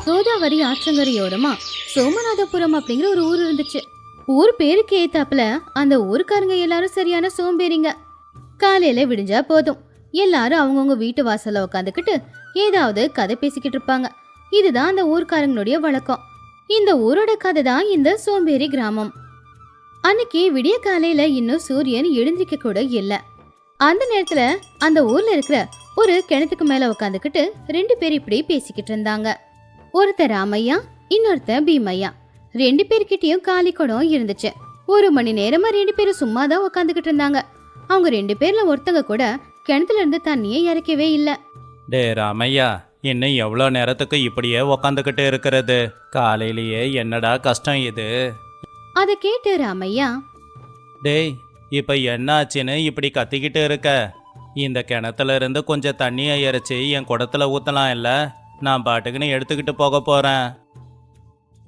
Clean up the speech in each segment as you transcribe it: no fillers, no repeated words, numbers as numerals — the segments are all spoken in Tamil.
கோதாவரி ஆற்றங்கரையோரமா சோமநாதபுரம் அப்படிங்கிற ஒரு ஊர் இருந்துச்சு. ஊர் பேருக்கு ஏத்தாப்புல அந்த ஊருக்காரங்க எல்லாரும் சரியான சோம்பேறிங்க. காலையில விடிஞ்சா போதும் எல்லாரும் அவங்கவுங்க வீட்டு வாசல்ல உட்காந்துக்கிட்டு ஏதாவது கதை பேசிக்கிட்டு இருப்பாங்க. இதுதான் அந்த ஊர்க்காரங்களுடைய வழக்கம். இந்த ஊரோட கதை தான் இந்த சோம்பேறி கிராமம். அன்னைக்கு விடிய காலையில இன்னும் சூரியன் எழுந்திருக்க கூட இல்ல. அந்த நேரத்துல அந்த ஊர்ல இருக்கிற ஒரு கிணத்துக்கு மேல உட்காந்துக்கிட்டு 2 பேர் இப்படி பேசிக்கிட்டு இருந்தாங்க. ஒருத்தர் ராமையா, இன்னொருத்தர் பீமையா. 2 பேர்கிட்டயும் காலி குடம் இருந்துச்சு. 1 மணி நேரமா 2 பேரும் சும்மாதான் உட்காந்துக்கிட்டு இருந்தாங்க. அவங்க 2 பேர்ல ஒருத்தங்க கூட கிணத்துல இருந்து தண்ணியே இறக்கவே இல்ல. டே ராமையா, இன்னும் எவ்வளோ நேரத்துக்கு இப்படியே உக்காந்துக்கிட்டு இருக்கிறது? காலையிலேயே என்னடா கஷ்டம் இது? அதை கேட்டு ராமையா, டேய், இப்போ என்னாச்சுன்னு இப்படி கத்திக்கிட்டு இருக்க? இந்த கிணத்துல இருந்து கொஞ்சம் தண்ணியை இறைச்சி என் குடத்துல ஊற்றலாம் இல்லை? நான் பாட்டுக்குன்னு எடுத்துக்கிட்டு போக போகிறேன்.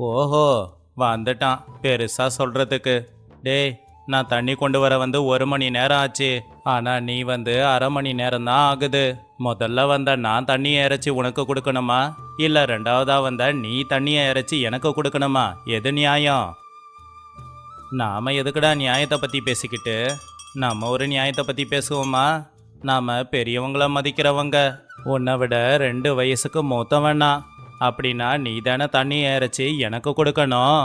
ஓஹோ, வந்துட்டான் பெருசா சொல்கிறதுக்கு. டேய், நான் தண்ணி கொண்டு வர வந்து 1 மணி நேரம் ஆச்சு. ஆனால் நீ வந்து 1/2 மணி நேரம் தான் ஆகுது. முதல்ல வந்த நான் தண்ணியை இறைச்சி உனக்கு கொடுக்கணுமா, இல்லை 2வதா வந்த நீ தண்ணியை இறைச்சி எனக்கு கொடுக்கணுமா? எது நியாயம்? நாம் எதுக்குடா நியாயத்தை பற்றி பேசிக்கிட்டு? நம்ம ஒரு நியாயத்தை பற்றி பேசுவோமா? நாம் பெரியவங்கள மதிக்கிறவங்க. உன்னை விட 2 வயசுக்கு மூத்தவனா. அப்படின்னா நீ தானே தண்ணியை இறைச்சி எனக்கு கொடுக்கணும்.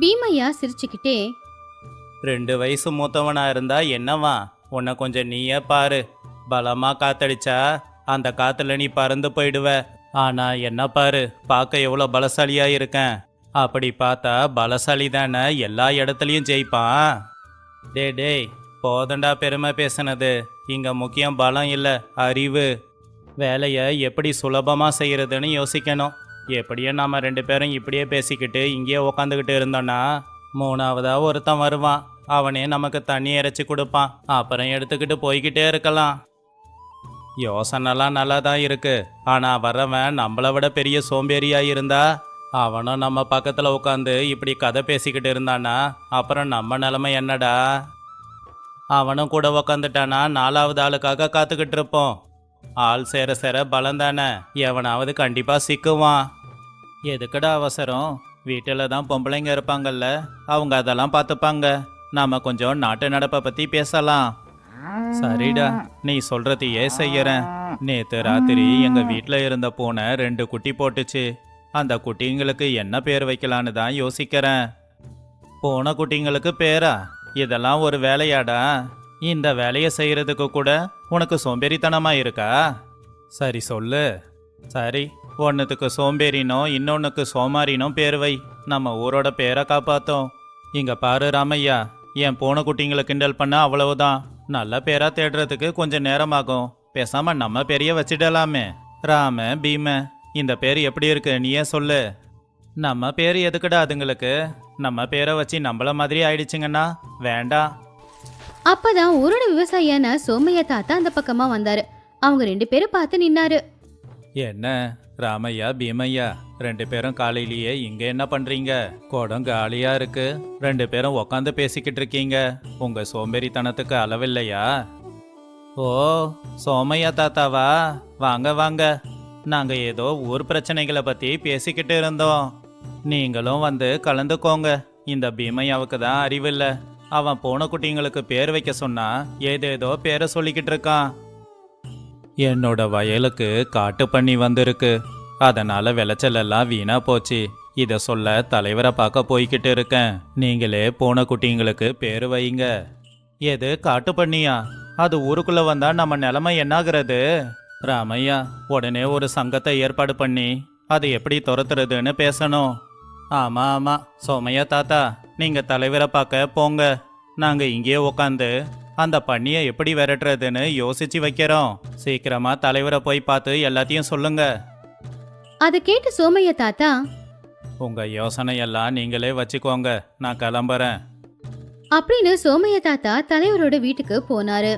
பீமையா சிரிச்சுக்கிட்டே, 2 வயசு மூத்தவனா இருந்தா என்னவா? உன்னை கொஞ்சம் நீயே பாரு. பலமா காத்தடிச்சா அந்த காத்துல நீ பறந்து போயிடுவ. ஆனா என்ன பாரு, பார்க்க எவ்வளோ பலசாலியா இருக்கேன். அப்படி பார்த்தா பலசாலி தானே எல்லா இடத்துலையும் ஜெயிப்பான். டேய், போதண்டா பெருமை பேசினது. இங்க முக்கியம் பலம் இல்லை, அறிவு. வேலையை எப்படி சுலபமாக செய்யறதுன்னு யோசிக்கணும். எப்படியோ நாம 2 பேரும் இப்படியே பேசிக்கிட்டு இங்கேயே உக்காந்துக்கிட்டு இருந்தோன்னா 3வதா ஒருத்தன் வருவான். அவனே நமக்கு தண்ணி இறைச்சி கொடுப்பான். அப்புறம் எடுத்துக்கிட்டு போய்கிட்டே இருக்கலாம். யோசனைலாம் நல்லா தான் இருக்கு. ஆனால் வர்றவன் நம்மளை விட பெரிய சோம்பேறியா இருந்தா, அவனும் நம்ம பக்கத்தில் உட்காந்து இப்படி கதை பேசிக்கிட்டு இருந்தானா அப்புறம் நம்ம நிலைமை என்னடா? அவனும் கூட உக்காந்துட்டானா 4வது ஆளுக்காக காத்துக்கிட்டு இருப்போம். ஆள் சேர சேர பலம் தானே, எவனாவது கண்டிப்பாக சிக்குவான். எதுக்குடா அவசரம்? வீட்டில் தான் பொம்பளைங்க இருப்பாங்கல்ல, அவங்க அதெல்லாம் பார்த்துப்பாங்க. நாம் கொஞ்சம் நாட்டு நடப்பை பற்றி பேசலாம். சரிடா, நீ சொல்கிறதையே செய்யறேன். நேற்று ராத்திரி எங்கள் வீட்டில் இருந்த பூனை 2 குட்டி போட்டுச்சு. அந்த குட்டிங்களுக்கு என்ன பேர் வைக்கலான்னு தான் யோசிக்கிறேன். பூனை குட்டிங்களுக்கு பேரா? இதெல்லாம் ஒரு வேலையாடா? இந்த வேலையை செய்யறதுக்கு கூட உனக்கு சோம்பேறித்தனமா இருக்கா? சரி சொல்லு. சரி, ஒன்றுத்துக்கு சோம்பேறினோ இன்னொன்னுக்கு சோமாரினோ பேர் வை. நம்ம ஊரோட பேரை காப்பாத்தோம். இங்க பாரு ராமையா, என் பூனை குட்டிங்களை கிண்டல் பண்ண அவ்வளவுதான். நல்ல பேரா தேடுறதுக்கு கொஞ்சம் நேரமாகும். பேசாம நம்ம பேரைய வச்சிடலாமே. ராம, பீம, இந்த பேர் எப்படி இருக்கு நீயே சொல்லு. நம்ம பேர் எதுக்குடா அதுங்களுக்கு? நம்ம பேரை வச்சு நம்மள மாதிரி ஆயிடுச்சுங்கன்னா வேண்டாம். அப்பதான் ஊரோட விவசாயியான சோமையா தாத்தா அந்த பக்கமா வந்தாரு. அவங்க 2 பேரும் பார்த்து நின்னாரு. என்ன ராமையா, பீமையா, 2 பேரும் காலையிலேயே இங்க என்ன பண்றீங்க? குடம் காலியா இருக்கு. 2 பேரும் உக்காந்து பேசிக்கிட்டு இருக்கீங்க. உங்க சோம்பேறித்தனத்துக்கு அளவில்லையா? ஓ, சோமையா தாத்தாவா? வாங்க வாங்க. நாங்க ஏதோ ஊர் பிரச்சனைகளை பத்தி பேசிக்கிட்டு இருந்தோம். நீங்களும் வந்து கலந்துக்கோங்க. இந்த பீமையாவுக்கு தான் அறிவில்லை. அவன் பூனை குட்டிங்களுக்கு பேர் வைக்க சொன்னா ஏதேதோ பேரை சொல்லிக்கிட்டு இருக்கான். என்னோட வயலுக்கு காட்டு பண்ணி வந்திருக்கு. அதனால விளைச்சல் எல்லாம் வீணா போச்சு. இதை சொல்ல தலைவரை பார்க்க போய்கிட்டு இருக்கேன். நீங்களே பூனை குட்டிங்களுக்கு பேர் வைங்க. எது காட்டு பண்ணியா? அது ஊருக்குள்ள வந்தா நம்ம நிலைமை என்னாகிறது? ராமையா, உடனே ஒரு சங்கத்தை ஏற்பாடு பண்ணி அதை எப்படி துரத்துறதுன்னு பேசணும். ஆமா, சோமையா தாத்தா, நீங்க தலைவரை பார்க்க போங்க. நாங்க இங்கேயே உக்காந்து அந்த பண்ணியை எப்படி விரட்டுறதுன்னு யோசிச்சு வைக்கிறோம். சீக்கிரமா தலைவரை போய் பார்த்து எல்லாத்தையும் சொல்லுங்க. அதை கேட்டு சோமையா தாத்தா, உங்க யோசனையெல்லாம் நீங்களே வச்சுக்கோங்க, நான் கிளம்புறேன் அப்படின்னு சோமையா தாத்தா தலைவரோட வீட்டுக்கு போனாரு.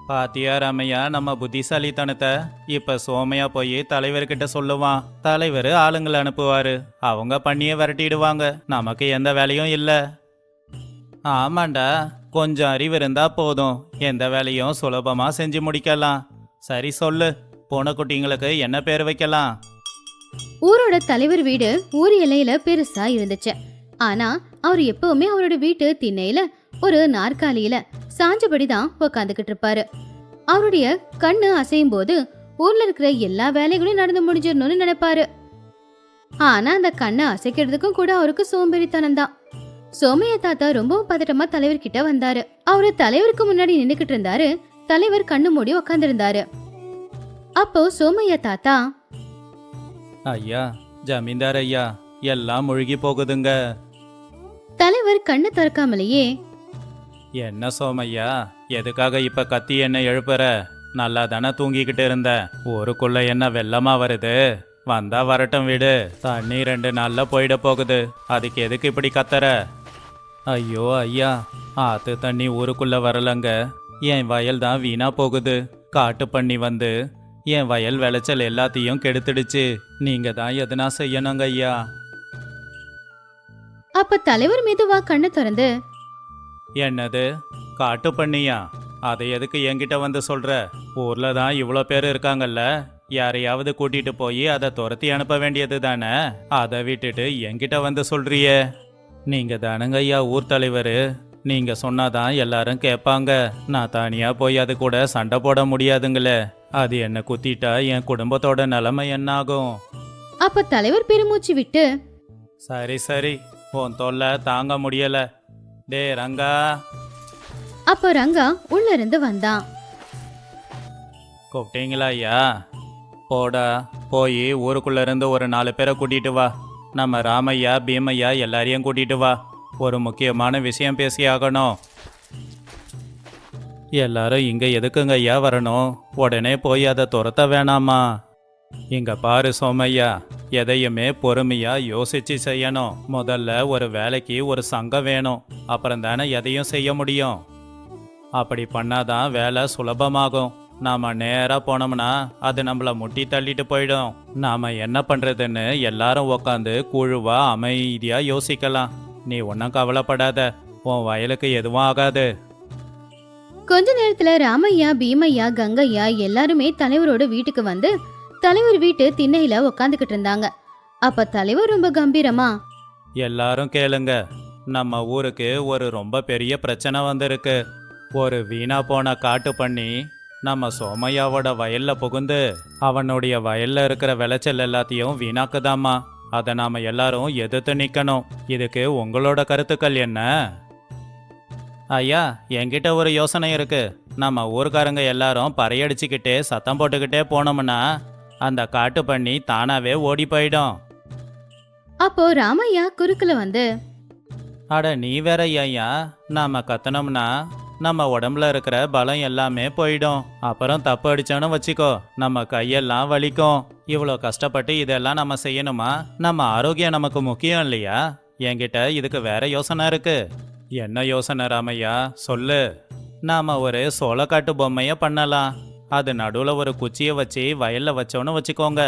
பாத்தியா ராமையா, நம்ம புத்திசாலித்தனத்தை. இப்ப சோமையா போய் தலைவர்கிட்ட சொல்லுவான். தலைவர் ஆளுங்களை அனுப்புவாரு. அவங்க பண்ணியே விரட்டிடுவாங்க. நமக்கு எந்த வேலையும் இல்லை. ஆமாண்டா, கொஞ்சம் அறிவு இருந்தா போதும். எந்த வேலையும் சுலபமா செஞ்சு முடிக்கலாம். சரி சொல்லு, பூனைக்குட்டிங்களுக்கு என்ன பேர் வைக்கலாம்? ஊரோட தலைவர் வீடு ஊர் எல்லையில பெருசா இருந்துச்சு. ஆனா அவர் எப்பவுமே அவரோட வீட்டு திண்ணையில ஒரு நாற்காலியில சாஞ்சபடிதான் உக்காந்துக்கிட்டு இருப்பாரு. அவருடைய கண்ணு அசையும் போது ஊர்ல இருக்கிற எல்லா வேலைகளும் நடந்து முடிஞ்சிடணும்னு நினைப்பாரு. ஆனா அந்த கண்ணை அசைக்கிறதுக்கும் கூட அவருக்கு சோம்பேறித்தனம் தான். சோமையா தாத்தா ரொம்பவும் பதட்டமா தலைவர்கிட்ட வந்தாரு. அவரு தலைவருக்கு முன்னாடி நின்னுக்கிட்டு இருந்தாரு. தலைவர் கண்ணு மூடி உக்காந்துருந்தாரு. அப்போ சோமையா தாத்தா, ஐயா, ஜமீன்தார் ஐயா, எல்லாம் முழுகி போகுதுங்க. தலைவர் கண்ணு திறக்காமலேயே, என்ன சோமையா, எதுக்காக இப்ப கத்தி என்ன எழுப்புற? நல்லா தானே தூங்கிக்கிட்டு இருந்த. ஊருக்குள்ள என்ன வெள்ளமா வருது? வந்தா வரட்டும் விடு. தண்ணி 2 நாள்ல போயிட போகுது. அதுக்கு எதுக்கு இப்படி கத்துற? ஐயோ ஐயா, ஆத்து தண்ணி ஊருக்குள்ள வரலங்க. என் வயல் தான் வீணா போகுது. காட்டு பண்ணி வந்து என் வயல் விளைச்சல் எல்லாத்தையும் கெடுத்துடுச்சு. நீங்க தான் எதுனா செய்யணுங்க ஐயா. அப்ப தலைவர் மெதுவா கண்ணு திறந்து, என்னது, காட்டு பண்ணியா? அதை எதுக்கு என்கிட்ட வந்து சொல்ற? ஊர்ல தான் இவ்வளோ பேர் இருக்காங்கல்ல, யாரையாவது கூட்டிட்டு போய் அதை துரத்தி அனுப்ப வேண்டியது தானே. அதை விட்டுட்டு என்கிட்ட வந்து சொல்றியே. நீங்க தானுங்க ஐயா ஊர் தலைவர். நீங்க சொன்னாதான் எல்லாரும் கேட்பாங்க. நான் தனியா போய் அது கூட சண்டை போட முடியாதுங்களே. அது என்ன குத்திட்டா என் குடும்பத்தோட நிலைமை என்ன ஆகும்? அப்ப தலைவர் பெருமூச்சு விட்டு, சரி சரி, உன் தொல்லை தாங்க முடியல. டே ரங்கா. அப்ப ரங்கா உள்ள இருந்து வந்தான். கூப்பிட்டீங்களா ஐயா? போடா, போய் ஊருக்குள்ள இருந்து ஒரு 4 பேரை கூட்டிட்டு வா. நம்ம ராமையா பீமையா எல்லாரையும் கூட்டிட்டு வா. ஒரு முக்கியமான விஷயம் பேசி ஆகணும். எல்லாரும் இங்க எதுக்குங்க ஐயா வரணும்? உடனே போய் அதை துரத்த வேணாமா? இங்க பாரு சோமையா, எதையுமே பொறுமையா யோசிச்சு செய்யணும். முதல்ல ஒரு வேலைக்கு ஒரு சங்கம் வேணும். அப்புறம் தானே எதையும் செய்ய முடியும். அப்படி பண்ணாதான் வேலை சுலபமாகும். நாம நேரா போனோம்னா அது நம்மள முட்டி தள்ளிட்டு போயிடும். நாம என்ன பண்றதுன்னு எல்லாரும் உக்காந்து குழுவா அமைதியா யோசிக்கலாம். நீ ஒன்னும் கவலைப்படாத, உன் வயலுக்கு எதுவும் ஆகாது. கொஞ்ச நேரத்துல ராமையா பீமையா கங்கையா எல்லாருமே தலைவரோட வீட்டுக்கு வந்து தலைவர் வீட்டு திண்ணையில உக்காந்துக்கிட்டு இருந்தாங்க. அப்ப தலைவர் ரொம்ப கம்பீரமா, எல்லாரும் கேளுங்க, நம்ம ஊருக்கு ஒரு ரொம்ப பெரிய பிரச்சனை வந்திருக்கு. ஒரு வீணா போன காட்டு பண்ணி நம்ம சோமையாவோட வயல்ல புகுந்து அவனுடைய வயல்ல இருக்கிற விளைச்சல் எல்லாத்தையும் வீணாக்குதாமா. அதை நாம எல்லாரும் எதிர்த்து நிக்கணும். இதுக்கு உங்களோட கருத்துக்கள் என்ன? ஐயா, என்கிட்ட ஒரு யோசனை இருக்கு. நம்ம ஊர்க்காரங்க எல்லாரும் பறையடிச்சுக்கிட்டே சத்தம் போட்டுக்கிட்டே போனோம்னா அந்த காட்டு பண்ணி தானாவே ஓடி போயிடும். அப்போ ராமையா குறுக்குல வந்து, அட நீ வேற ஐயா, நாம கத்தனோம்னா நம்ம உடம்புல இருக்கிற பலம் எல்லாமே போயிடும். அப்புறம் தப்பு அடிச்சோன்னு வச்சுக்கோ, நம்ம கையெல்லாம் வலிக்கும். இவ்வளோ கஷ்டப்பட்டு இதெல்லாம் நம்ம செய்யணுமா? நம்ம ஆரோக்கியம் நமக்கு முக்கியம் இல்லையா? என்கிட்ட இதுக்கு வேற யோசனை இருக்கு. என்ன யோசனை ராமையா, சொல்லு. நாம ஒரு சோளக்காட்டு பொம்மைய பண்ணலாம். அது நடுவுல ஒரு குச்சியை வச்சு வயல்ல வச்சோன்னு வச்சுக்கோங்க.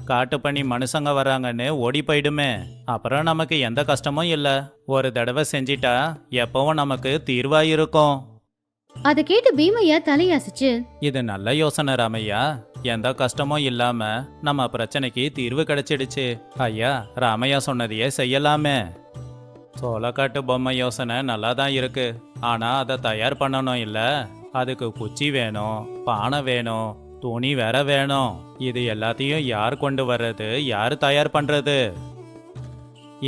காட்டு பண்ணி மனுஷங்க வராங்கன்னு ஓடி போயிடுமே. அப்புறம் நமக்கு எந்த கஷ்டமும் இல்லை. ஒரு தடவை செஞ்சிட்டா எப்பவும் நமக்கு தீர்வா இருக்கும். அதை கேட்டு பீமையா தலையாசிச்சு, இது நல்ல யோசனை ராமையா. எந்த கஷ்டமும் இல்லாம நம்ம பிரச்சனைக்கு தீர்வு கிடைச்சிடுச்சு. ஐயா, ராமையா சொன்னதையே செய்யலாமே. சோளக்காட்டு பொம்மை யோசனை நல்லா தான் இருக்கு. ஆனா அதை தயார் பண்ணணும் இல்ல. அதுக்கு குச்சி வேணும், பானை வேணும், துணி வேற வேணும். இது எல்லாத்தையும் யார் கொண்டு வர்றது, யார் தயார் பண்றது?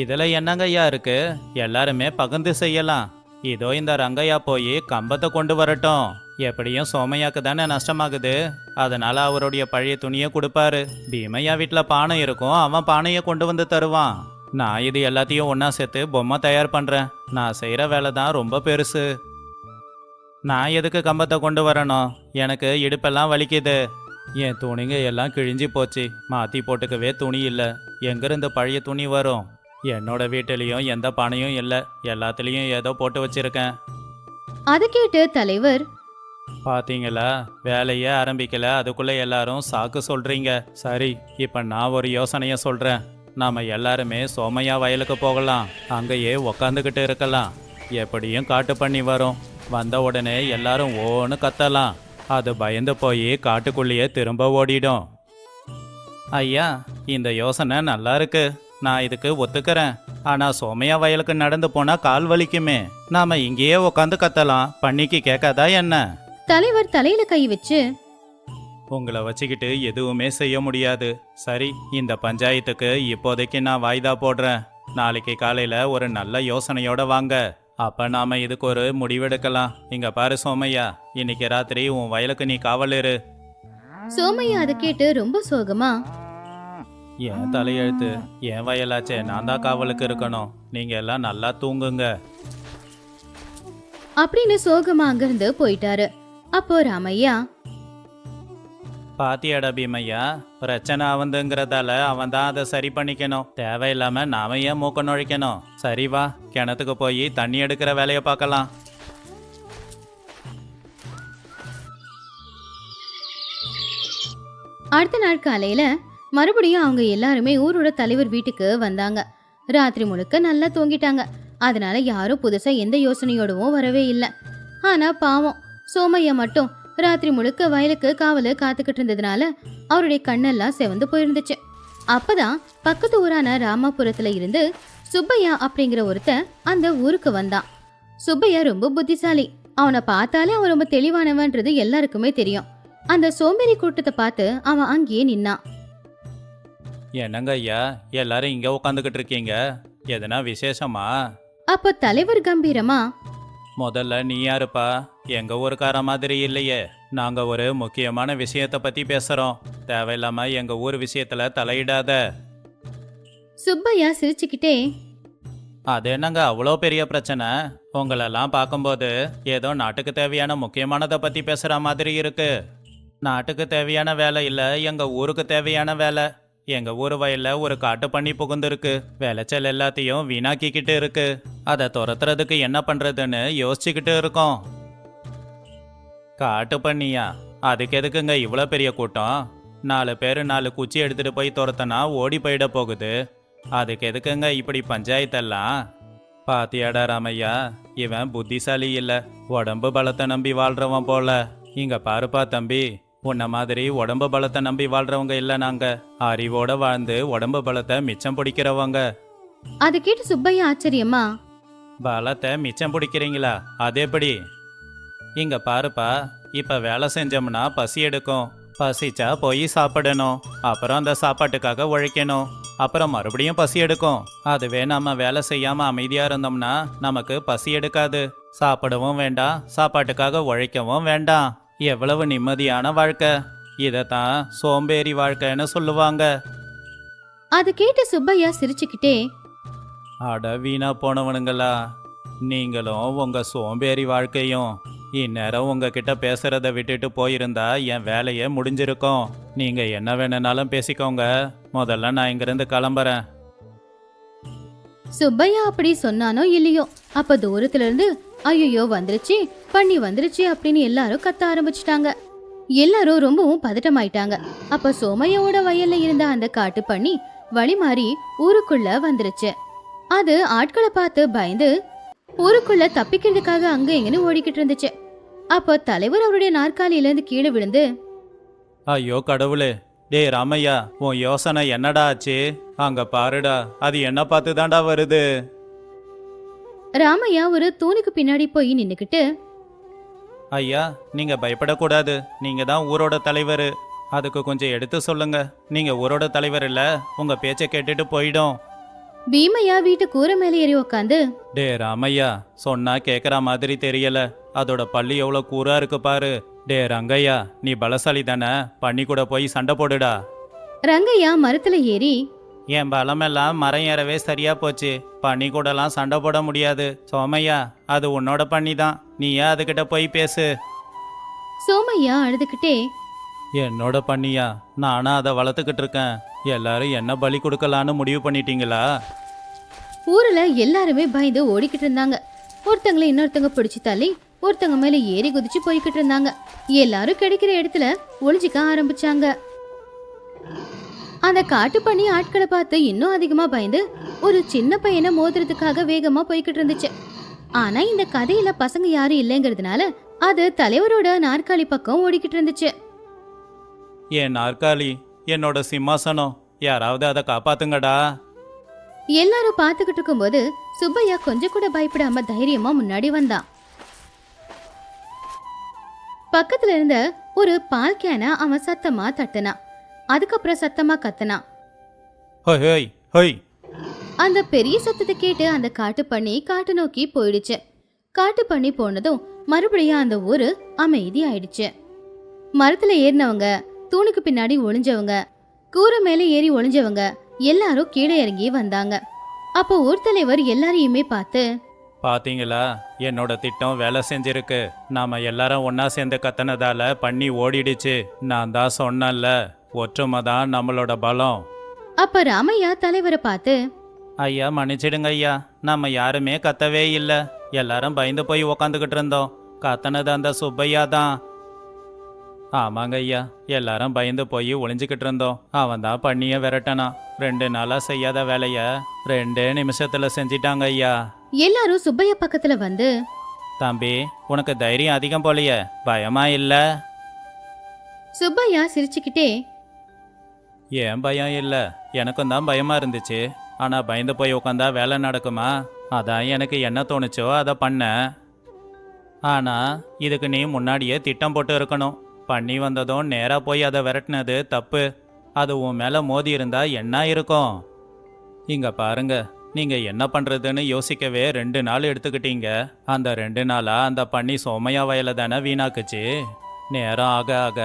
இதுல என்னங்க ஐயா இருக்கு? எல்லாருமே பகிர்ந்து செய்யலாம். இதோ இந்த ரங்கையா போய் கம்பத்தை கொண்டு வரட்டும். எப்படியும் சோமையாக்கு தானே நஷ்டமாகுது. அதனால அவருடைய பழைய துணியை கொடுப்பாரு. பீமையா வீட்டில் பானை இருக்கும், அவன் பானையை கொண்டு வந்து தருவான். நான் இது எல்லாத்தையும் ஒன்றா சேர்த்து பொம்மை தயார் பண்ணுறேன். நான் செய்கிற வேலை தான் ரொம்ப பெருசு. நான் எதுக்கு கம்பத்தை கொண்டு வரணும்? எனக்கு இடுப்பெல்லாம் வலிக்குது. என் துணிங்க எல்லாம் கிழிஞ்சி போச்சு. மாற்றி போட்டுக்கவே துணி இல்லை. எங்கேருந்து பழைய துணி வரும்? என்னோட வீட்டிலையும் எந்த பானையும் இல்லை. எல்லாத்துலேயும் ஏதோ போட்டு வச்சிருக்கேன். அதை கேட்டு தலைவர், பாத்தீங்களா, வேலையே ஆரம்பிக்கல, அதுக்குள்ள எல்லாரும் சாக்கு சொல்றீங்க. சரி, இப்ப நான் ஒரு யோசனைய சொல்றேன். நாம எல்லாருமே சோமையா வயலுக்கு போகலாம். அங்கேயே உக்காந்துக்கிட்டு இருக்கலாம். எப்படியும் காட்டு பண்ணி வரும். வந்த உடனே எல்லாரும் ஓன்னு கத்தலாம். அது பயந்து போய் காட்டுக்குள்ளேயே திரும்ப ஓடிடும். ஐயா, இந்த யோசனை நல்லா இருக்கு, நான் இதுக்கு ஒத்துக்கிறேன். ஆனா சோமையா வயலுக்கு நடந்து போனா கால் வலிக்குமே. நாம இங்கேயே உட்காந்து கத்தலாம், பண்ணிக்கு கேட்காதா என்ன? தலைவர் தலையில கை வச்சு, உங்களை வச்சுக்கிட்டு எதுவுமே செய்ய முடியாது. சரி, இந்த பஞ்சாயத்துக்கு இப்போதைக்கு நான் வாய்தா போடுறேன். நாளைக்கு காலையில ஒரு நல்ல யோசனையோட வாங்க, அப்ப நாம இதுக்கு ஒரு முடிவெடுக்கலாம். இங்க பாரு சோமையா, இன்னைக்கு ராத்திரி உன் வயலுக்கு நீ காவல் இரு. சோமையா அதை கேட்டு ரொம்ப சோகமா, என் தலையெழுத்து, என் வயலாச்சே, நான் தான் காவலுக்கு இருக்கணும். நீங்க எல்லாம் நல்லா தூங்குங்க. அப்படின்னு சோகமா அங்கிருந்து போயிட்டாரு. அப்போ ராமையா, பாத்தியாடா பீமையா, பிரச்சனை அவந்துங்கிறதால அவன் தான் அதை சரி பண்ணிக்கணும். தேவையில்லாம நாம ஏன் மூக்க நுழைக்கணும்? சரி வா, கிணத்துக்கு போய் தண்ணி எடுக்கிற வேலையை பார்க்கலாம். அடுத்த நாள் காலையில மறுபடியும் அவங்க எல்லாருமே ஊரோட தலைவர் வீட்டுக்கு வந்தாங்க. ராத்திரி முழுக்க நல்லா தூங்கிட்டாங்க. அதனால யாரும் புதுசா எந்த யோசனையோடவும் வரவே இல்லை. ஆனா பாவம் சோமையா மட்டும் ராத்திரி முழுக்க வயலுக்கு காவலு காத்துக்கிட்டு இருந்ததுனால அவருடைய கண்ணெல்லாம் செவந்து போயிருந்துச்சு. அப்பதான் பக்கத்து ஊரான ராமாபுரத்துல இருந்து சுப்பையா அப்படிங்கிற ஒருத்தன் அந்த ஊருக்கு வந்தான். சுப்பையா ரொம்ப புத்திசாலி. அவனை பார்த்தாலே அவன் ரொம்ப தெளிவானவன்றது எல்லாருக்குமே தெரியும். அந்த சோம்பேறி கூட்டத்தை பார்த்து அவன் அங்கேயே நின்னான். என்னங்க ஐயா, எல்லாரும் இங்க உட்காந்துக்கிட்டு இருக்கீங்க, எதனா விசேஷமா? அப்ப தலைவர் கம்பீரமா, முதல்ல நீ யாருப்பா? எங்க ஊருக்கார மாதிரி இல்லையே. நாங்க ஒரு முக்கியமான விஷயத்த பத்தி பேசுறோம். தேவையில்லாம எங்க ஊர் விஷயத்துல தலையிடாத. சுப்பையா சிரிச்சுக்கிட்டே, அது என்னங்க அவ்வளோ பெரிய பிரச்சனை? உங்களெல்லாம் பார்க்கும்போது ஏதோ நாட்டுக்கு தேவையான முக்கியமானதை பத்தி பேசுற மாதிரி இருக்கு. நாட்டுக்கு தேவையான வேலை இல்ல, எங்க ஊருக்கு தேவையான வேலை. எங்க ஊர் வயல்ல ஒரு காட்டு பண்ணி புகுந்திருக்கு. விளைச்சல் எல்லாத்தையும் வீணாக்கிக்கிட்டு இருக்கு. அதை துரத்துறதுக்கு என்ன பண்றதுன்னு யோசிச்சுக்கிட்டு இருக்கோம். காட்டு பண்ணியா? அதுக்கு எதுக்குங்க இவ்வளோ பெரிய கூட்டம்? 4 பேர் 4 குச்சி எடுத்துட்டு போய் துரத்தனா ஓடி போயிட போகுது. அதுக்கு எதுக்குங்க இப்படி பஞ்சாயத்தெல்லாம்? பாத்தியாடா ராமையா, இவன் புத்திசாலி இல்ல, உடம்பு பலத்தை நம்பி வாழ்றவன் போல. இங்க பாருப்பா தம்பி, உன்ன மாதிரி உடம்பு பலத்தை நம்பி வாழ்றவங்க இல்ல நாங்க. அறிவோட வாழ்ந்து உடம்பு பலத்தை மிச்சம் பிடிக்கிறவங்க. அதை கேட்டு சுப்பையா ஆச்சரியமா, பலத்தை மிச்சம் பிடிக்கிறீங்களா? அது எப்படி? இங்க பாருப்பா, இப்ப வேலை செஞ்சோம்னா பசி எடுக்கும். பசிச்சா போய் சாப்பிடணும். அப்புறம் அந்த சாப்பாட்டுக்காக உழைக்கணும். அப்புறம் மறுபடியும் பசி எடுக்கும். அதுவே நம்ம வேலை செய்யாம அமைதியா இருந்தோம்னா நமக்கு பசி எடுக்காது. சாப்பிடவும் வேண்டாம், சாப்பாட்டுக்காக உழைக்கவும் வேண்டாம். எவ்வளவு நிம்மதியான வாழ்க்கை! இதத்தான் சோம்பேறி வாழ்க்கைன்னு சொல்லுவாங்க. அதை கேட்டு சுப்பையா சிரிச்சுக்கிட்டே, அட வீணா போனவனுங்களா, நீங்களும் உங்க சோம்பேறி வாழ்க்கையும். இந்நேரம் உங்ககிட்ட பேசுறத விட்டுட்டு போயிருந்தா என் வேலையே முடிஞ்சிருக்கும். நீங்க என்ன வேணும்னாலும் பேசிக்கோங்க. முதல்ல நான் இங்கிருந்து கிளம்புறேன். சுப்பையா அப்படி சொன்னானோ இல்லையோ, அப்ப தூரத்துல இருந்து ஐயோ வந்துருச்சு, பண்ணி வந்துருச்சு அப்படின்னு எல்லாரும் கத்த ஆரம்பிச்சிட்டாங்க. எல்லாரும் ரொம்பவும் பதட்டமாயிட்டாங்க. அப்ப சோமையாவோட வயல்ல இருந்த அந்த காட்டு பண்ணி வழி மாறி ஊருக்குள்ள வந்துருச்சு. அது ஆட்களை பார்த்து பயந்து ஊருக்குள்ள தப்பிக்கிறதுக்காக அங்க எங்கன்னு ஓடிக்கிட்டு இருந்துச்சு. அப்போ தலைவர் அவருடைய நாற்காலியில இருந்து கீழே விழுந்து, ஐயோ கடவுளே, டே ராமையா, உன் யோசனை என்னடா ஆச்சு? அங்க பாருடா, அது என்ன பார்த்து தாண்டா வருது. ராமையா ஒரு தூணுக்கு பின்னாடி போய் நின்னுக்கிட்டு, ஐயா, நீங்க பயப்படக்கூடாது. நீங்க தான் ஊரோட தலைவர். அதுக்கு கொஞ்சம் எடுத்து சொல்லுங்க. நீங்க ஊரோட தலைவர் இல்ல, உங்க பேச்சை கேட்டுட்டு போயிடும். பீமையா வீட்டு கூரை மேல ஏறி உக்காந்து, டே ராமையா, சொன்னா கேக்குற மாதிரி தெரியல. அதோட பள்ளி எவ்வளவு கூரா இருக்கு பாரு. டே ரங்கையா, நீ பலசாலி தானே, பண்ணி கூட போய் சண்டை போடுடா. ரங்கையா மரத்துல ஏறி, என் பலமெல்லாம் மரம் ஏறவே சரியா போச்சு. பண்ணி கூடலாம் சண்டை போட முடியாது. சோமையா, அது உன்னோட பண்ணி தான். நீ ஏன் அதுகிட்ட போய் பேசு. சோமையா அழுதுகிட்டே, என்னோட பண்ணியா? நானா அதை வளர்த்துக்கிட்டு இருக்கேன். எல்லாரும் என்ன பலி கொடுக்கலான்னு முடிவு பண்ணிட்டீங்களா? ஊர்ல எல்லாருமே பயந்து ஓடிக்கிட்டு இருந்தாங்க. ஒருத்தங்களை இன்னொருத்தங்க பிடிச்சு தள்ளி ஒருத்தங்க மேல ஏறி குதிச்சு போய்கிட்டு இருந்தாங்க. எல்லாரும் கிடைக்கிற இடத்துல ஒளிஞ்சிக்க ஆரம்பிச்சாங்க. அந்த காட்டு பண்ணி ஆட்களை பார்த்து இன்னும் அதிகமா பயந்து ஒரு சின்ன பையனை மோதுறதுக்காக வேகமா போய்கிட்டு இருந்துச்சு. ஆனா இந்த கதையில பசங்க யாரும் இல்லைங்கிறதுனால அது தலைவரோட நாற்காலி பக்கம் ஓடிக்கிட்டு இருந்துச்சு. என் நாற்காலி, என்னோட சிம்மாசனம், யாராவது அதை காப்பாத்துங்கடா. எல்லாரும் பார்த்துக்கிட்டு இருக்கும்போது சுப்பையா கொஞ்சம் கூட பயப்படாம தைரியமா முன்னாடி வந்தான். பக்கத்துல இருந்த ஒரு பால் கேனை அவன் சத்தமா தட்டினான். அதுக்கப்புறம் சத்தமா கத்தினான். ஹொய் ஹொய் ஹொய். அந்த பெரிய சத்தத்தை கேட்டு அந்த காட்டு பண்ணி காட்டு நோக்கி போயிடுச்சு. காட்டு பண்ணி போனதும் மறுபடியும் அந்த ஊரு அமைதி ஆயிடுச்சு. மரத்துல ஏறினவங்க, தூணுக்கு பின்னாடி ஒளிஞ்சவங்க, கூரை மேல ஏறி ஒளிஞ்சவங்க எல்லாரும் கீழே இறங்கி வந்தாங்க. அப்போ ஊர் தலைவர் எல்லாரையுமே பார்த்து, பாத்தீங்களா, என்னோட திட்டம் வேலை செஞ்சிருக்கு. நாம எல்லாரும் ஒன்னா சேர்ந்து கத்தனதால பண்ணி ஓடிடுச்சு. நான் தான் சொன்னேன்ல, ஒற்றுமை தான் நம்மளோட பலம். அப்ப ராமையா தலைவரை பார்த்து, ஐயா மன்னிச்சிடுங்க ஐயா, நம்ம யாருமே கத்தவே இல்லை. எல்லாரும் பயந்து போய் உக்காந்துக்கிட்டு இருந்தோம். கத்தனது அந்த சுப்பையா தான். ஆமாங்க ஐயா, எல்லாரும் பயந்து போய் ஒளிஞ்சுக்கிட்டு இருந்தோம். அவன் தான் பண்ணிய விரட்டனான். 2 நாளா செய்யாத வேலைய 2 நிமிஷத்துல செஞ்சிட்டாங்க ஐயா. எல்லாரும் சுப்பையா பக்கத்துல வந்து, தம்பி, உனக்கு தைரியம் அதிகம் போலையே, பயமா இல்ல? சுப்பையா சிரிச்சுக்கிட்டே, ஏன் பயம் இல்ல, எனக்கும் தான் பயமா இருந்துச்சு. ஆனா பயந்து போய் உட்காந்தா வேலை நடக்குமா? அதான் எனக்கு என்ன தோணுச்சோ அதை பண்ண. ஆனா இதுக்கு நீ முன்னாடியே திட்டம் போட்டு இருக்கணும். பண்ணி வந்ததும் நேரா போய் அதை விரட்டினது தப்பு. அது உன் மேல மோதி இருந்தா என்ன இருக்கும்? இங்க பாருங்க, நீங்க என்ன பண்றதுன்னு யோசிக்கவே 2 நாள் எடுத்துக்கிட்டீங்க. அந்த 2 நாளா அந்த பண்ணி சோமையா வயலை தானே வீணாக்குச்சு. நேரம் ஆக ஆக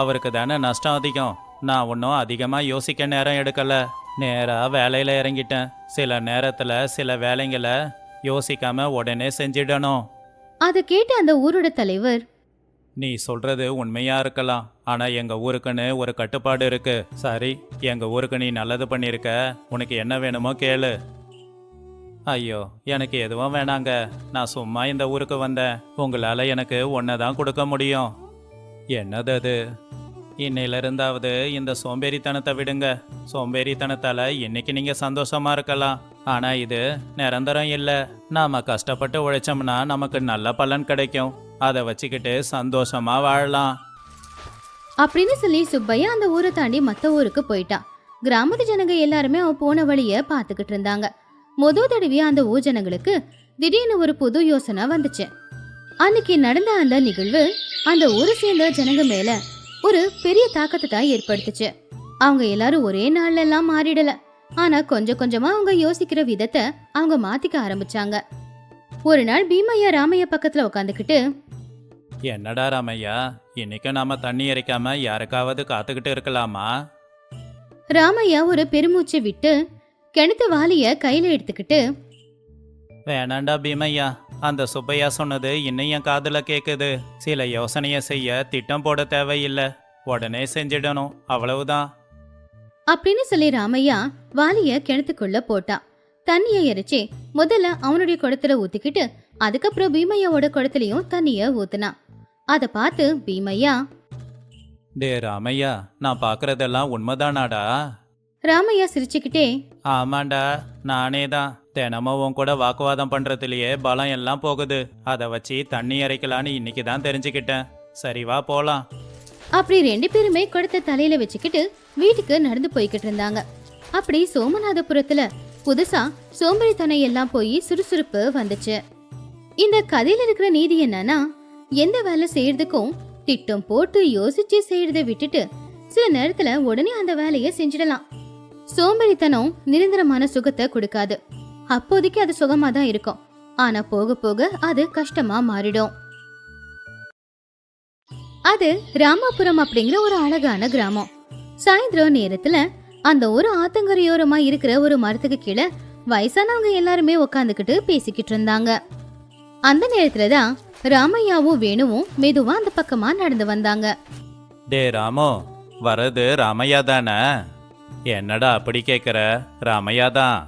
அவருக்கு தானே நஷ்டம் அதிகம். நான் ஒன்றும் அதிகமாக யோசிக்க நேரம் எடுக்கல. நேராக வேலையில் இறங்கிட்டேன். சில நேரத்தில் சில வேலைங்களை யோசிக்காம உடனே செஞ்சிடணும். அதை கேட்டு அந்த ஊரோட தலைவர், நீ சொல்றது உண்மையா இருக்கலாம், ஆனா எங்க ஊருக்குன்னு ஒரு கட்டுப்பாடு இருக்கு. சரி, எங்க ஊருக்கு நீ நல்லது பண்ணிருக்க, உனக்கு என்ன வேணுமோ கேளு. ஐயோ, எனக்கு எதுவும் வேணாங்க. நான் சும்மா இந்த ஊருக்கு வந்தேன். உங்களால எனக்கு ஒன்னதான் கொடுக்க முடியும். என்னது அது? இன்னையில இருந்தாவது இந்த சோம்பேறித்தனத்தை விடுங்க. சோம்பேறித்தனத்தால இன்னைக்கு நீங்க சந்தோஷமா இருக்கலாம், ஆனா இது நிரந்தரம் இல்ல. நாம கஷ்டப்பட்டு உழைச்சோம்னா நமக்கு நல்ல பலன் கிடைக்கும். அதை வச்சுக்கிட்டு சந்தோஷமா வாழலாம் அப்படின்னு சொல்லி சுப்பையா அந்த ஊரை தாண்டி மத்த ஊருக்கு போயிட்டான். கிராமத்து ஜனங்க எல்லாருமே அவன் போன வழிய பாத்துக்கிட்டு இருந்தாங்க. தடவையா அந்த ஊர் ஜனங்களுக்கு திடீர்னு ஒரு புது யோசனை வந்துச்சு. அன்னைக்கு நடந்த அந்த நிகழ்வு அந்த ஊரை சேர்ந்த ஜனங்க மேல ஒரு பெரிய தாக்கத்தை தான் ஏற்படுத்துச்சு. அவங்க எல்லாரும் ஒரே நாள்ல எல்லாம் மாறிடல, ஆனா கொஞ்சம் கொஞ்சமா அவங்க யோசிக்கிற விதத்தை அவங்க மாத்திக்க ஆரம்பிச்சாங்க. ஒரு நாள் பீமையா ராமையா பக்கத்துல உட்காந்துக்கிட்டு, என்னடா ராமையா, இன்னைக்கு நாம தண்ணி இறைக்காம யாருக்காவது காத்துக்கிட்டு இருக்கலாமா? ராமையா ஒரு பெருமூச்சு விட்டு கிணத்து வாளிய கையில எடுத்துக்கிட்டு, வேணாண்டா பீமையா, அந்த சுப்பையா சொன்னது இன்னும் என் காதுல கேக்குது. சில யோசனைய செய்ய திட்டம் போட தேவையில்லை, உடனே செஞ்சிடணும், அவ்வளவுதான் அப்படின்னு சொல்லி ராமையா வாளிய கிணத்துக்குள்ள போட்டான். தண்ணிய எரிச்சு முதல்ல அவனுடைய குடத்துல ஊத்திக்கிட்டு அதுக்கப்புறம் பீமையாவோட குடத்துலயும் தண்ணிய ஊத்துனான். அத பார்த்து பீமையா, டே ராமையா, நான் பாக்குறதெல்லாம் உண்மைதானாடா? ராமையா சிரிச்சுக்கிட்டே, ஆமாண்டா, நானே தான். தினமும் உன் கூட வாக்குவாதம் பண்றதுலயே பலம் எல்லாம் போகுது. அதை வச்சு தண்ணி இறைக்கலான்னு இன்னைக்கு தான் தெரிஞ்சுக்கிட்டேன். சரி வா போலாம். அப்படி 2 பேருமே குடத்தை தலையில வச்சுக்கிட்டு வீட்டுக்கு நடந்து போய்கிட்டு இருந்தாங்க. அப்படி சோமநாதபுரத்துல புதுசா சோம்பேறித்தனம் எல்லாம் போய் சுறுசுறுப்பு வந்துச்சு. இந்த கதையில இருக்கிற நீதி என்னன்னா, எந்த வேலை செய்யறதுக்கும் திட்டம் போட்டு யோசிச்சு செய்யறதை விட்டுட்டு சில நேரத்துல உடனே அந்த வேலையை செஞ்சிடலாம். சோம்பேறித்தனம் நிரந்தரமான சுகத்தை கொடுக்காது. அப்போதைக்கு அது சுகமா தான் இருக்கும், ஆனா போக போக அது கஷ்டமா மாறிடும். அது ராமாபுரம் அப்படிங்கிற ஒரு அழகான கிராமம். சாயந்தரம் நேரத்துல அந்த ஒரு ஆத்தங்கரையோரமா இருக்கிற ஒரு மரத்துக்கு கீழே வயசானவங்க எல்லாருமே உக்காந்துக்கிட்டு பேசிக்கிட்டு இருந்தாங்க. அந்த நேரத்துலதான் ராமையாவும் வேணுவும் மெதுவா அந்த பக்கமா நடந்து வந்தாங்க. டே ராமோ, வரது ராமையா தானே? என்னடா அப்படி கேட்குற? ராமையா தான்.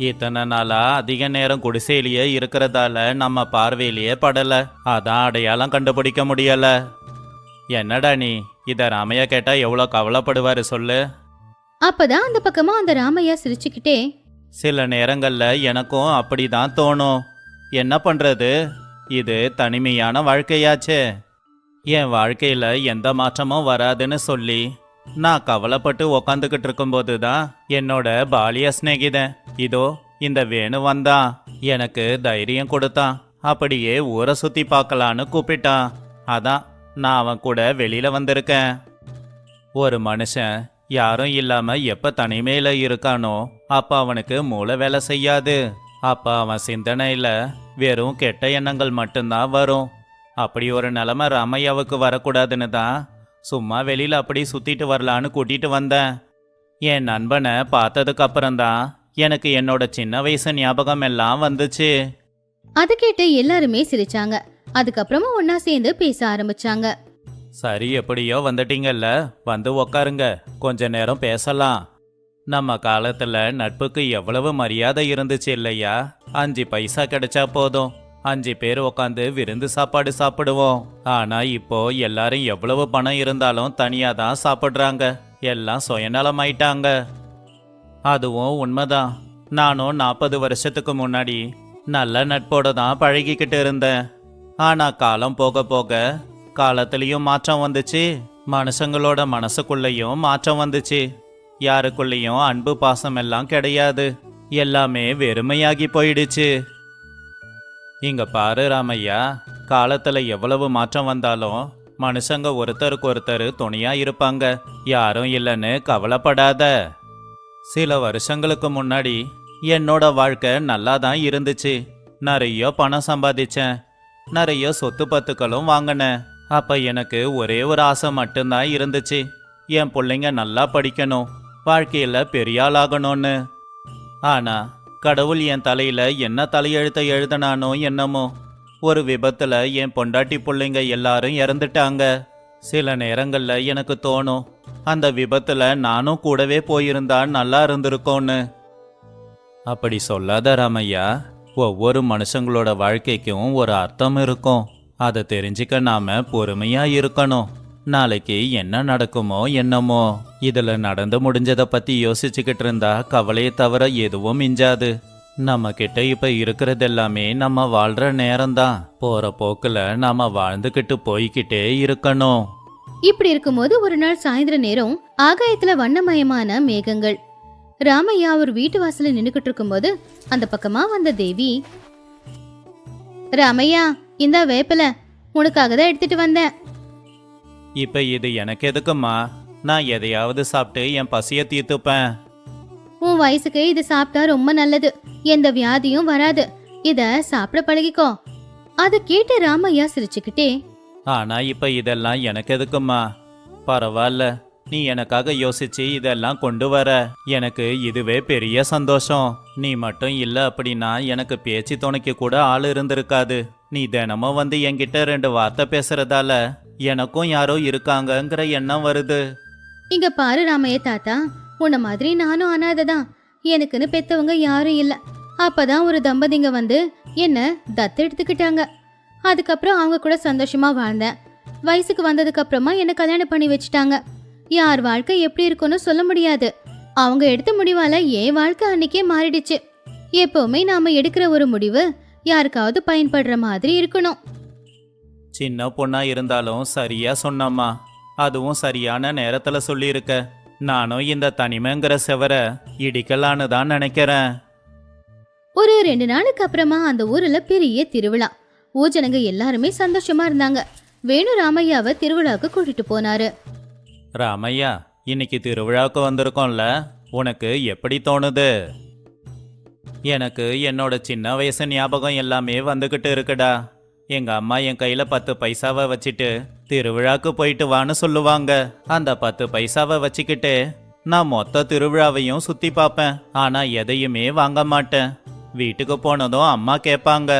இத்தனை நாளா அதிக நேரம் குடிசையிலேயே இருக்கிறதால நம்ம பார்வையிலேயே படல, அதான் அடையாளம் கண்டுபிடிக்க முடியல. என்னடா நீ இத ராமையா கேட்டா எவ்வளோ கவலைப்படுவாரு சொல்லு. அப்பதான் அந்த பக்கமா அந்த ராமையா சிரிச்சுக்கிட்டே, சில நேரங்கள்ல எனக்கும் அப்படிதான் தோணும். என்ன பண்றது, இது தனிமையான வாழ்க்கையாச்சே. என் வாழ்க்கையில எந்த மாற்றமும் வராதுன்னு சொல்லி நான் கவலைப்பட்டு உக்காந்துக்கிட்டு இருக்கும்போது தான் என்னோட பாலிய சிநேகிதன் இதோ இந்த வேணு வந்தான். எனக்கு தைரியம் கொடுத்தான். அப்படியே ஊரை சுத்தி பார்க்கலான்னு கூப்பிட்டான். அதான் நான் அவன் கூட வெளியில வந்திருக்கேன். ஒரு மனுஷன் யாரும் இல்லாம எப்ப தனிமையில இருக்கானோ அப்ப அவனுக்கு மூளை வேலை செய்யாது. அப்ப அவன் சிந்தனையில வெறும் கெட்ட எண்ணங்கள் மட்டும்தான் வரும். அப்படி ஒரு நிலைமை ராமையாவுக்கு வரக்கூடாதுன்னு தான் சும்மா வெளியில அப்படி சுத்திட்டு வரலான்னு கூட்டிட்டு வந்தேன். என் நண்பனை பார்த்ததுக்கு அப்புறம்தான் எனக்கு என்னோட சின்ன வயசு ஞாபகம் எல்லாம் வந்துச்சு. அதை கேட்டு எல்லாருமே சிரிச்சாங்க. அதுக்கப்புறமா ஒன்னா சேர்ந்து பேச ஆரம்பிச்சாங்க. சரி, எப்படியோ வந்துட்டீங்கல்ல, வந்து உக்காருங்க, கொஞ்ச நேரம் பேசலாம். நம்ம காலத்துல நட்புக்கு எவ்வளவு மரியாதை இருந்துச்சு இல்லையா? 5 பைசா கிடைச்சா போதும், 5 பேர் உக்காந்து விருந்து சாப்பாடு சாப்பிடுவோம். ஆனா இப்போ எல்லாரும் எவ்வளவு பணம் இருந்தாலும் தனியா தான் சாப்பிடுறாங்க. எல்லாம் சுயநலமாயிட்டாங்க. அதுவும் உண்மைதான். நானும் 40 வருஷத்துக்கு முன்னாடி நல்ல நட்போட தான் பழகிக்கிட்டு இருந்தேன். ஆனா காலம் போக போக காலத்திலையும் மாற்றம் வந்துச்சு, மனுஷங்களோட மனசுக்குள்ளேயும் மாற்றம் வந்துச்சு. யாருக்குள்ளேயும் அன்பு பாசம் எல்லாம் கிடையாது, எல்லாமே வெறுமையாகி போயிடுச்சு. இங்க பாரு ராமையா, காலத்துல எவ்வளவு மாற்றம் வந்தாலும் மனுஷங்க ஒருத்தருக்கு ஒருத்தர் துணையா இருப்பாங்க. யாரும் இல்லைன்னு கவலைப்படாத. சில வருஷங்களுக்கு முன்னாடி என்னோட வாழ்க்கை நல்லா தான் இருந்துச்சு. நிறைய பணம் சம்பாதிச்சேன், நிறைய சொத்து பத்துக்களும் வாங்கினேன். அப்ப எனக்கு ஒரே ஒரு ஆசை மட்டும்தான் இருந்துச்சு, என் பிள்ளைங்க நல்லா படிக்கணும், வாழ்க்கையில பெரிய ஆளாகணும்னு. ஆனா கடவுள் என் தலையில என்ன தலையெழுத்த எழுதினானோ என்னமோ, ஒரு விபத்துல என் பொண்டாட்டி பிள்ளைங்க எல்லாரும் இறந்துட்டாங்க. சில நேரங்கள்ல எனக்கு தோணும், அந்த விபத்துல நானும் கூடவே போயிருந்தா நல்லா இருந்திருக்கோன்னு. அப்படி சொல்லாத ராமையா, ஒவ்வொரு மனுஷங்களோட வாழ்க்கைக்கும் ஒரு அர்த்தம் இருக்கும். அதை தெரிஞ்சுக்க நாம பொறுமையா இருக்கணும். நாளைக்கு என்ன நடக்குமோ என்னமோ. இதுல நடந்து முடிஞ்சதை பத்தி யோசிச்சுக்கிட்டு இருந்தா கவலையை தவிர எதுவும் மிஞ்சாது. நம்ம கிட்ட இப்ப இருக்கிறது எல்லாமே நம்ம வாழ்ற நேரம்தான். போற போக்குல நாம வாழ்ந்துகிட்டு போய்கிட்டே இருக்கணும். இப்படி இருக்கும்போது ஒரு நாள் சாயந்தர நேரம் ஆகாயத்துல வண்ணமயமான மேகங்கள். ராமையா அவர் வீட்டு வாசல்ல நின்னுக்கிட்டு இருக்கும்போது அந்த பக்கமா வந்த தேவி, ராமையா இந்த வேப்பல உனக்காக தான் எடுத்துட்டு வந்தேன். இப்ப இது எனக்கு எதுக்குமா? நான் எதையாவது சாப்பிட்டு என் பசிய தீர்த்துப்பேன். உன் வயசுக்கு இது சாப்பிட்டா ரொம்ப நல்லது, எந்த வியாதியும் வராது. இத சாப்பிட பழகிக்கோ. அத கேட்டு ராமையா சிரிச்சுக்கிட்டே, ஆனா இப்ப இதெல்லாம் எனக்கு எதுக்குமா? பரவாயில்ல, நீ எனக்காக யோசிச்சு இதெல்லாம் கொண்டு வர, எனக்கு இதுவே பெரிய சந்தோஷம். நீ மட்டும் இல்ல அப்படின்னா எனக்கு பேச்சு துணைக்கு கூட ஆள் இருந்திருக்காது. நீ தினமும் வந்து என்கிட்ட 2 வார்த்தை பேசுறதால எனக்கும் யாரோ இருக்காங்கங்கிற எண்ணம் வருது. இங்க பாரு ராமையா தாத்தா, உன்ன மாதிரி நானும் அனாதைதான். எனக்குன்னு பெத்தவங்க யாரும் இல்ல. அப்பதான் ஒரு தம்பதிங்க வந்து என்ன தத்து எடுத்துக்கிட்டாங்க. அதுக்கப்புறம் அவங்க கூட சந்தோஷமா வாழ்ந்தேன். வயசுக்கு வந்ததுக்கு அப்புறமா என்ன கல்யாணம் பண்ணி வச்சுட்டாங்க. யார் வாழ்க்கை எப்படி இருக்குன்னு சொல்ல முடியாது. அவங்க எடுத்த முடிவால என் வாழ்க்கை அன்னைக்கே மாறிடுச்சு. எப்பவுமே நாம எடுக்கிற ஒரு முடிவு யாருக்காவது பயன்படுற மாதிரி இருக்கணும். சின்ன பொண்ணா இருந்தாலும் சரியா சொன்னம்மா. அதுவும் சரியான நேரத்துல சொல்லியிருக்க. நானும் இந்த தனிமைங்கிற செவர இடிக்கலான்னு தான் நினைக்கிறேன். ஒரு 2 நாளுக்கு அப்புறமா அந்த ஊர்ல பெரிய திருவிழா. ஊஜனங்க எல்லாருமே சந்தோஷமா இருந்தாங்க. வேணு ராமையாவை திருவிழாவுக்கு கூட்டிட்டு போனாரு. ராமையா, இன்னைக்கு திருவிழாவுக்கு வந்திருக்கோம்ல, உனக்கு எப்படி தோணுது? எனக்கு என்னோட சின்ன வயசு ஞாபகம் எல்லாமே வந்துகிட்டு இருக்குடா. எங்க அம்மா என் கையில 10 பைசாவை வச்சுட்டு திருவிழாக்கு போயிட்டு வான்னு சொல்லுவாங்க. அந்த 10 பைசாவை வச்சுக்கிட்டு நான் மொத்த திருவிழாவையும் சுத்தி பார்ப்பேன். ஆனா எதையுமே வாங்க மாட்டேன். வீட்டுக்கு போனதும் அம்மா கேட்பாங்க,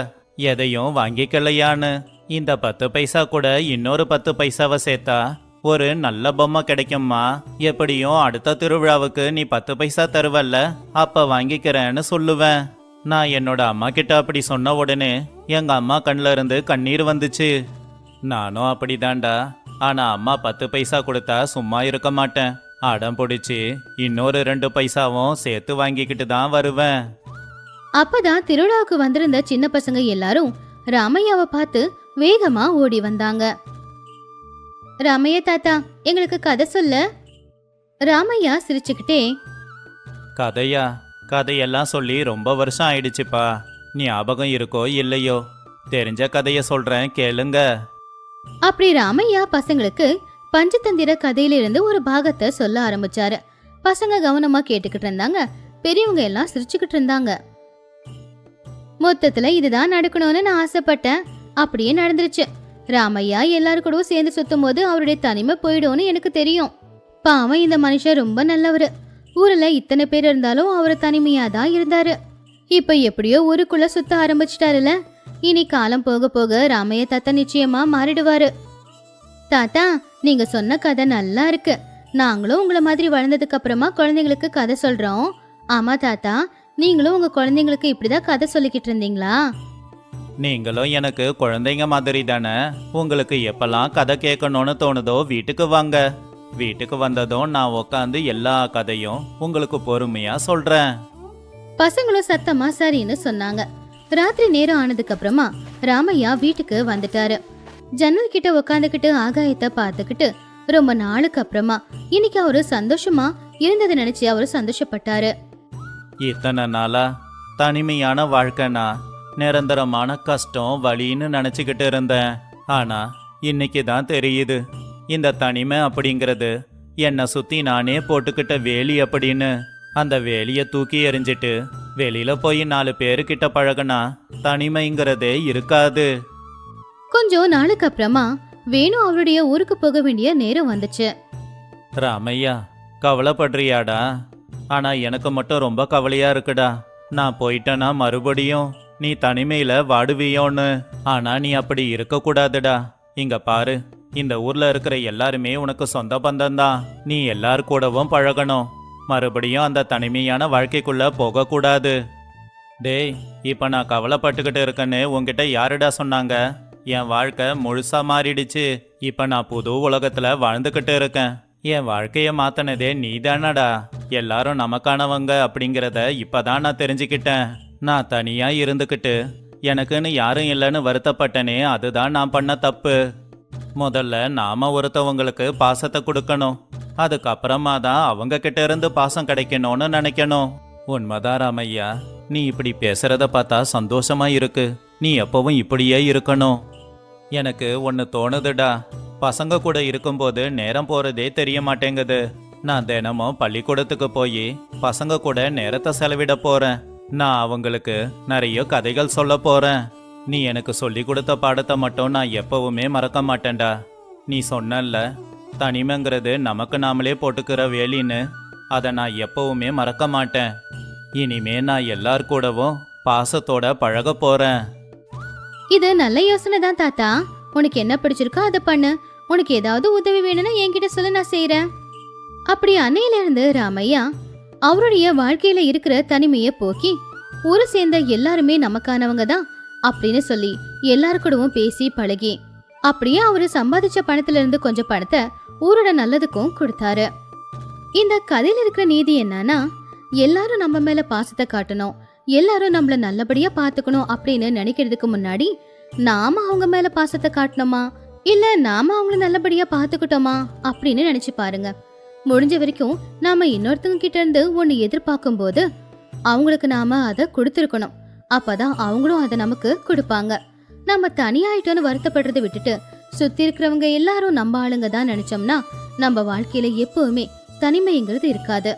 எதையும் வாங்கிக்கலையான்னு. இந்த 10 பைசா கூட இன்னொரு 10 பைசாவை சேர்த்தா ஒரு நல்ல பொம்மை கிடைக்கும்மா. எப்படியும் அடுத்த திருவிழாவுக்கு நீ 10 பைசா தருவல்ல, அப்ப வாங்கிக்கிறேன்னு சொல்லுவேன். நான் என்னோட அம்மா கிட்ட அப்படி சொன்ன உடனே எங்க அம்மா கண்ணில் இருந்து கண்ணீர் வந்துச்சு. நானும் அப்படிதான்டா. ஆனா அம்மா 10 பைசா கொடுத்தா சும்மா இருக்க மாட்டேன். அடம் பிடிச்சி இன்னொரு 2 பைசாவும் சேர்த்து வாங்கிக்கிட்டு தான் வருவேன். அப்பதான் திருவிழாவுக்கு வந்திருந்த சின்ன பசங்க எல்லாரும் ராமையாவை பார்த்து வேகமா ஓடி வந்தாங்க. ராமையா தாத்தா, எங்களுக்கு கதை சொல்ல. ராமையா சிரிச்சுக்கிட்டே, கதையா? கதையெல்லாம் சொல்லி ரொம்ப வருஷம் ஆயிடுச்சுப்பா. ஞாபகம் இருக்கோ இல்லையோ? தெரிஞ்ச கதைய சொல்றேன் கேளுங்க. அப்படி ராமையா பசங்களுக்கு பஞ்சதந்திர கதையிலிருந்து ஒரு பாகத்தை சொல்ல ஆரம்பிச்சாரு. பசங்க கவனமா கேட்டுக்கிட்டு இருந்தாங்க. பெரியவங்க எல்லாம் சிரிச்சுக்கிட்டு இருந்தாங்க. மொத்தத்துல இதுதான் நடக்கணும்னு நான் ஆசைப்பட்டேன். அப்படியே நடந்துருச்சு. ராமையா எல்லாரு கூடவும் சேர்ந்து சுத்தும் போது அவருடைய தனிமை போயிடும்னு எனக்கு தெரியும். பாவம், இந்த மனுஷன் ரொம்ப நல்லவரு. ஊர்ல இத்தனை பேர் இருந்தாலும் அவர் தனிமையா தான் இருந்தாரு. இப்ப எப்படியோ ஊருக்குள்ள சுத்த ஆரம்பிச்சிட்டாருல. இனி காலம் போக போக ராமையா தாத்தா நிச்சயமா மாறிடுவாரு. தாத்தா, நீங்க சொன்ன கதை நல்லா இருக்கு. நாங்களும் உங்களை மாதிரி வளர்ந்ததுக்கு அப்புறமா குழந்தைங்களுக்கு கதை சொல்றோம். ஆமா தாத்தா, நீங்களும் உங்க குழந்தைங்களுக்கு இப்படிதான் கதை சொல்லிக்கிட்டு இருந்தீங்களா? நீங்களும் எனக்கு குழந்தைங்க மாதிரி தானே. உங்களுக்கு எப்பெல்லாம் கதை கேட்கணும்னு தோணுதோ வீட்டுக்கு வாங்க. வீட்டுக்கு வந்ததும் நான் உக்காந்து எல்லா கதையும் உங்களுக்கு பொறுமையா சொல்றேன். பசங்களும் சத்தமா சரின்னு சொன்னாங்க. ராத்திரி நேரம் ஆனதுக்கு அப்புறமா ராமையா வீட்டுக்கு வந்துட்டாரு. ஜன்னல் கிட்ட உக்காந்துக்கிட்டு ஆகாயத்தை பார்த்துக்கிட்டு ரொம்ப நாளுக்கு அப்புறமா இன்னைக்கு அவரு சந்தோஷமா இருந்ததை நினைச்சு அவரு சந்தோஷப்பட்டாரு. இத்தனை நாளா தனிமையான வாழ்க்கைனா நிரந்தரமான கஷ்டம் வலின்னு நினச்சிக்கிட்டு இருந்தேன். ஆனா இன்னைக்கு தான் தெரியுது, இந்த தனிமை அப்படிங்கிறது என்னை சுத்தி நானே போட்டுக்கிட்ட வேலி அப்படின்னு. அந்த வேலியை தூக்கி எறிஞ்சிட்டு வெளியில போய் 4 பேருக்கிட்ட பழகுனா தனிமைங்கிறதே இருக்காது. கொஞ்சம் நாளுக்கு அப்புறமா வேணு அவருடைய ஊருக்கு போக வேண்டிய நேரம் வந்துச்சு. ராமையா, கவலைப்படுறியாடா? ஆனா எனக்கு மட்டும் ரொம்ப கவலையா இருக்குடா. நான் போயிட்டேன்னா மறுபடியும் நீ தனிமையில வாடுவியோன்னு. ஆனா நீ அப்படி இருக்கக்கூடாதுடா. இங்க பாரு, இந்த ஊர்ல இருக்கிற எல்லாருமே உனக்கு சொந்த பந்தம்தான். நீ எல்லார் கூடவும் பழகணும். மறுபடியும் அந்த தனிமையான வாழ்க்கைக்குள்ள போகக்கூடாது. டேய், இப்ப நான் கவலைப்பட்டுக்கிட்டு இருக்கேன்னு உன்கிட்ட யாருடா சொன்னாங்க? என் வாழ்க்கை முழுசா மாறிடுச்சு. இப்ப நான் புது உலகத்துல வாழ்ந்துகிட்டு இருக்கேன். என் வாழ்க்கைய மாத்தினதே நீ தானடா. எல்லாரும் நமக்கானவங்க அப்படிங்கிறத இப்பதான் நான் தெரிஞ்சுக்கிட்டேன். நான் தனியா இருந்துக்கிட்டு எனக்குன்னு யாரும் இல்லைன்னு வருத்தப்பட்டனே, அதுதான் நான் பண்ண தப்பு. முதல்ல நாம ஒருத்தவங்களுக்கு பாசத்தை கொடுக்கணும். அதுக்கப்புறமா தான் அவங்க கிட்ட இருந்து பாசம் கிடைக்கணும்னு நினைக்கணும். உண்மைதான் ராமையா, நீ இப்படி பேசுறத பார்த்தா சந்தோஷமா இருக்கு. நீ எப்பவும் இப்படியே இருக்கணும். எனக்கு ஒன்று தோணுதுடா. பசங்க கூட இருக்கும்போது நேரம் போறதே தெரிய மாட்டேங்குது. நான் தினமும் பள்ளிக்கூடத்துக்கு போய் பசங்க கூட நேரத்தை செலவிட போறேன். நான் அவங்களுக்கு நிறைய கதைகள் சொல்ல போறேன். நீ எனக்கு சொல்லி கொடுத்த பாடத்தை மட்டும் நான் எப்பவுமே மறக்க மாட்டேன்டா. நீ சொன்னல்ல, தனிமைங்கிறது நமக்கு நாமளே போட்டுக்கிற வேலின்னு, அதை நான் எப்பவுமே மறக்க மாட்டேன். இனிமே நான் எல்லார் கூடவும் பாசத்தோட பழக போறேன். இது நல்ல யோசனை தான் தாத்தா. உனக்கு என்ன பிடிச்சிருக்கோ அதை பண்ணு. உனக்கு ஏதாவது உதவி வேணும்னா என்கிட்ட சொல்ல, நான் செய்யறேன். அப்படி அன்னையில இருந்து ராமையா அவருடைய வாழ்க்கையில இருக்கிற தனிமையை போக்கி ஊரை சேர்ந்த எல்லாருமே நமக்கானவங்க தான் அப்படின்னு சொல்லி எல்லாரு கூடவும் பேசி பழகி அப்படியே அவரு சம்பாதிச்ச பணத்துல இருந்து கொஞ்சம் பணத்தை ஊரோட நல்லதுக்கும் கொடுத்தாரு. இந்த கதையில இருக்கிற நீதி என்னன்னா, எல்லாரும் நம்ம மேல பாசத்தை காட்டணும், எல்லாரும் நம்மள நல்லபடியா பாத்துக்கணும் அப்படின்னு நினைக்கிறதுக்கு முன்னாடி நாம அவங்க மேல பாசத்தை காட்டணுமா இல்ல நாம அவங்கள நல்லபடியா பாத்துக்கிட்டோமா அப்படின்னு நினைச்சு பாருங்க. முடிஞ்ச வரைக்கும் நாம இன்னொருத்தவங்க கிட்ட இருந்து ஒன்னு எதிர்பார்க்கும் போது அவங்களுக்கு நாம அதை கொடுத்துருக்கணும். அப்பதான் அவங்களும் அதை நமக்கு கொடுப்பாங்க. நம்ம தனியாயிட்டோன்னு வருத்தப்படுறதை விட்டுட்டு சுத்தி இருக்கிறவங்க எல்லாரும் நம்ம ஆளுங்க தான் நினைச்சோம்னா நம்ம வாழ்க்கையில எப்பவுமே தனிமைங்கிறது இருக்காது.